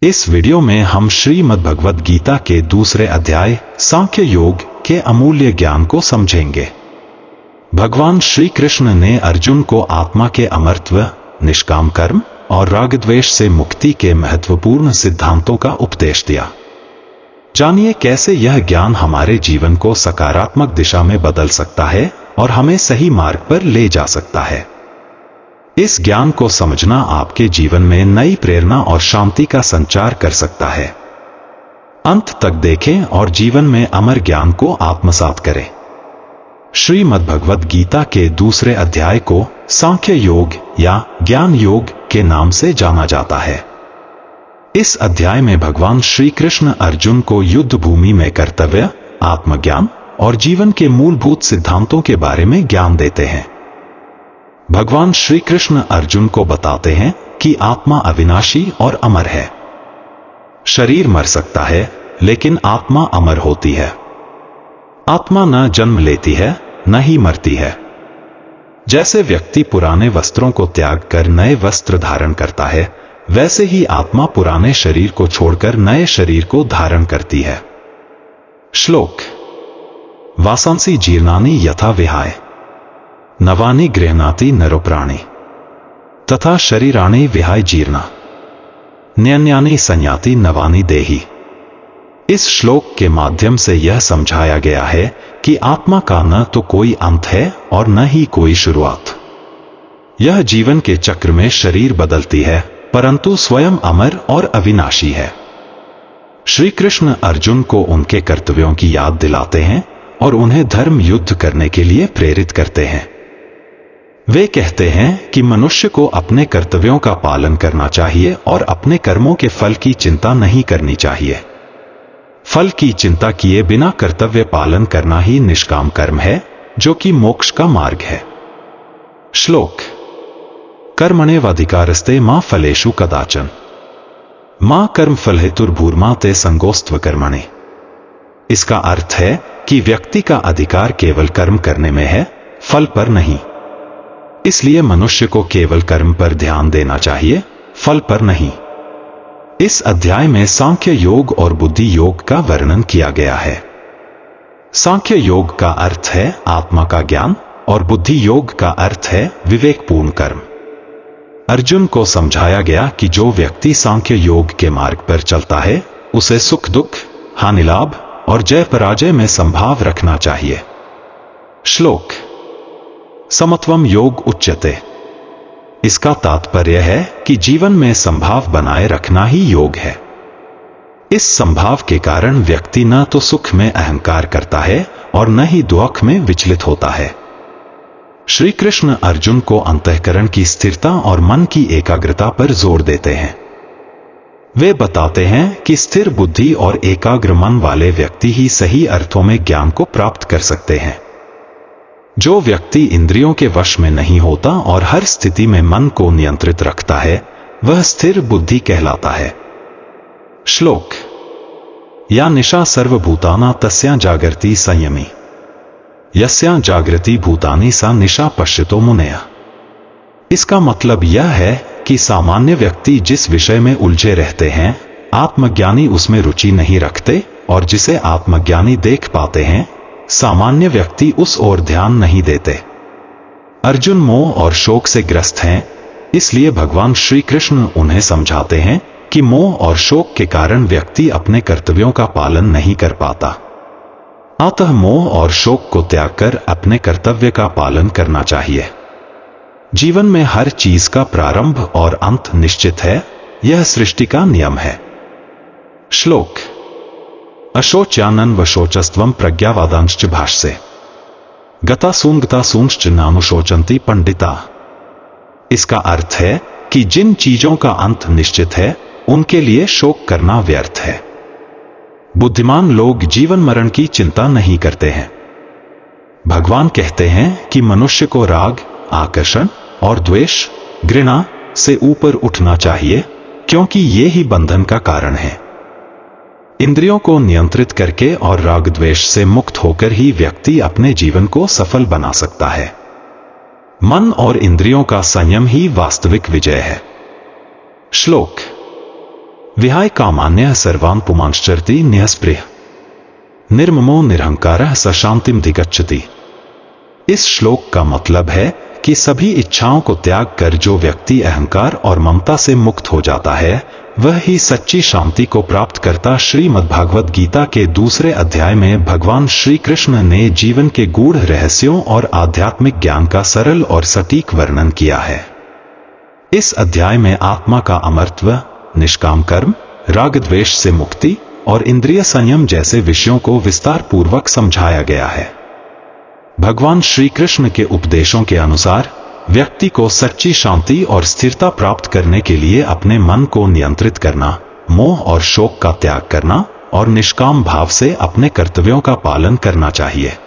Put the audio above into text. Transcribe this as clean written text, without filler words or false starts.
इस वीडियो में हम श्रीमद् भगवद गीता के दूसरे अध्याय सांख्य योग के अमूल्य ज्ञान को समझेंगे। भगवान श्री कृष्ण ने अर्जुन को आत्मा के अमरत्व, निष्काम कर्म और राग द्वेष से मुक्ति के महत्वपूर्ण सिद्धांतों का उपदेश दिया। जानिए कैसे यह ज्ञान हमारे जीवन को सकारात्मक दिशा में बदल सकता है और हमें सही मार्ग पर ले जा सकता है। इस ज्ञान को समझना आपके जीवन में नई प्रेरणा और शांति का संचार कर सकता है। अंत तक देखें और जीवन में अमर ज्ञान को आत्मसात करें। श्रीमद् भगवद गीता के दूसरे अध्याय को सांख्य योग या ज्ञान योग के नाम से जाना जाता है। इस अध्याय में भगवान श्री कृष्ण अर्जुन को युद्ध भूमि में कर्तव्य, आत्मज्ञान और जीवन के मूलभूत सिद्धांतों के बारे में ज्ञान देते हैं। भगवान श्री कृष्ण अर्जुन को बताते हैं कि आत्मा अविनाशी और अमर है। शरीर मर सकता है, लेकिन आत्मा अमर होती है। आत्मा न जन्म लेती है, न ही मरती है। जैसे व्यक्ति पुराने वस्त्रों को त्याग कर नए वस्त्र धारण करता है, वैसे ही आत्मा पुराने शरीर को छोड़कर नए शरीर को धारण करती है। श्लोक: वासांसी जीर्णानि यथा विहाय नवानि गृह्णाति नरोप्राणि तथा शरीराणि विहाय जीर्णा न्यन्यानि संयाति नवानि देहि। इस श्लोक के माध्यम से यह समझाया गया है कि आत्मा का न तो कोई अंत है और न ही कोई शुरुआत। यह जीवन के चक्र में शरीर बदलती है, परंतु स्वयं अमर और अविनाशी है। श्री कृष्ण अर्जुन को उनके कर्तव्यों की याद दिलाते हैं और उन्हें धर्म युद्ध करने के लिए प्रेरित करते हैं। वे कहते हैं कि मनुष्य को अपने कर्तव्यों का पालन करना चाहिए और अपने कर्मों के फल की चिंता नहीं करनी चाहिए। फल की चिंता किए बिना कर्तव्य पालन करना ही निष्काम कर्म है, जो कि मोक्ष का मार्ग है। श्लोक: कर्मण्येवाधिकारस्ते मा फलेषु कदाचन मा कर्मफल हेतुर्भूर्मा ते संगोस्त्व कर्मणि। इसका अर्थ है कि व्यक्ति का अधिकार केवल कर्म करने में है, फल पर नहीं। इसलिए मनुष्य को केवल कर्म पर ध्यान देना चाहिए, फल पर नहीं। इस अध्याय में सांख्य योग और बुद्धि योग का वर्णन किया गया है। सांख्य योग का अर्थ है आत्मा का ज्ञान और बुद्धि योग का अर्थ है विवेकपूर्ण कर्म। अर्जुन को समझाया गया कि जो व्यक्ति सांख्य योग के मार्ग पर चलता है, उसे सुख दुख, हानि लाभ और जय पराजय में संभाव रखना चाहिए। श्लोक: समत्वम योग उच्यते। इसका तात्पर्य है कि जीवन में संभाव बनाए रखना ही योग है। इस संभाव के कारण व्यक्ति न तो सुख में अहंकार करता है और न ही दुख में विचलित होता है। श्री कृष्ण अर्जुन को अंतःकरण की स्थिरता और मन की एकाग्रता पर जोर देते हैं। वे बताते हैं कि स्थिर बुद्धि और एकाग्र मन वाले व्यक्ति ही सही अर्थों में ज्ञान को प्राप्त कर सकते हैं। जो व्यक्ति इंद्रियों के वश में नहीं होता और हर स्थिति में मन को नियंत्रित रखता है, वह स्थिर बुद्धि कहलाता है। श्लोक: या निशा सर्वभूताना तस्या जागृति संयमी यस्या जागृति भूतानि सा निशा पश्यतो मुनयः। इसका मतलब यह है कि सामान्य व्यक्ति जिस विषय में उलझे रहते हैं, आत्मज्ञानी उसमें रुचि नहीं रखते, और जिसे आत्मज्ञानी देख पाते हैं, सामान्य व्यक्ति उस ओर ध्यान नहीं देते। अर्जुन मोह और शोक से ग्रस्त हैं, इसलिए भगवान श्री कृष्ण उन्हें समझाते हैं कि मोह और शोक के कारण व्यक्ति अपने कर्तव्यों का पालन नहीं कर पाता। अतः मोह और शोक को त्याग कर अपने कर्तव्य का पालन करना चाहिए। जीवन में हर चीज का प्रारंभ और अंत निश्चित है, यह सृष्टि का नियम है। श्लोक: अशोच्यानन वशोचस्त्वं प्रज्ञावादांश्च भाष्ये गतासूंश्च नानुशोचन्ति पंडिता। इसका अर्थ है कि जिन चीजों का अंत निश्चित है, उनके लिए शोक करना व्यर्थ है। बुद्धिमान लोग जीवन मरण की चिंता नहीं करते हैं। भगवान कहते हैं कि मनुष्य को राग, आकर्षण और द्वेष, घृणा से ऊपर उठना चाहिए, क्योंकि ये ही बंधन का कारण है। इंद्रियों को नियंत्रित करके और राग द्वेष से मुक्त होकर ही व्यक्ति अपने जीवन को सफल बना सकता है। मन और इंद्रियों का संयम ही वास्तविक विजय है। श्लोक: विहाय कामान्यः सर्वान् पुमांश्चरति न्यस्पृह निर्ममो निरहंकारः स शांतिम धिगच्छति। इस श्लोक का मतलब है कि सभी इच्छाओं को त्याग कर जो व्यक्ति अहंकार और ममता से मुक्त हो जाता है वह ही सच्ची शांति को प्राप्त करता। श्रीमद्भागवत गीता के दूसरे अध्याय में भगवान श्री कृष्ण ने जीवन के गूढ़ रहस्यों और आध्यात्मिक ज्ञान का सरल और सटीक वर्णन किया है। इस अध्याय में आत्मा का अमरत्व, निष्काम कर्म, राग द्वेष से मुक्ति और इंद्रिय संयम जैसे विषयों को विस्तार पूर्वक समझाया गया है। भगवान श्री कृष्ण के उपदेशों के अनुसार व्यक्ति को सच्ची शांति और स्थिरता प्राप्त करने के लिए अपने मन को नियंत्रित करना, मोह और शोक का त्याग करना और निष्काम भाव से अपने कर्तव्यों का पालन करना चाहिए।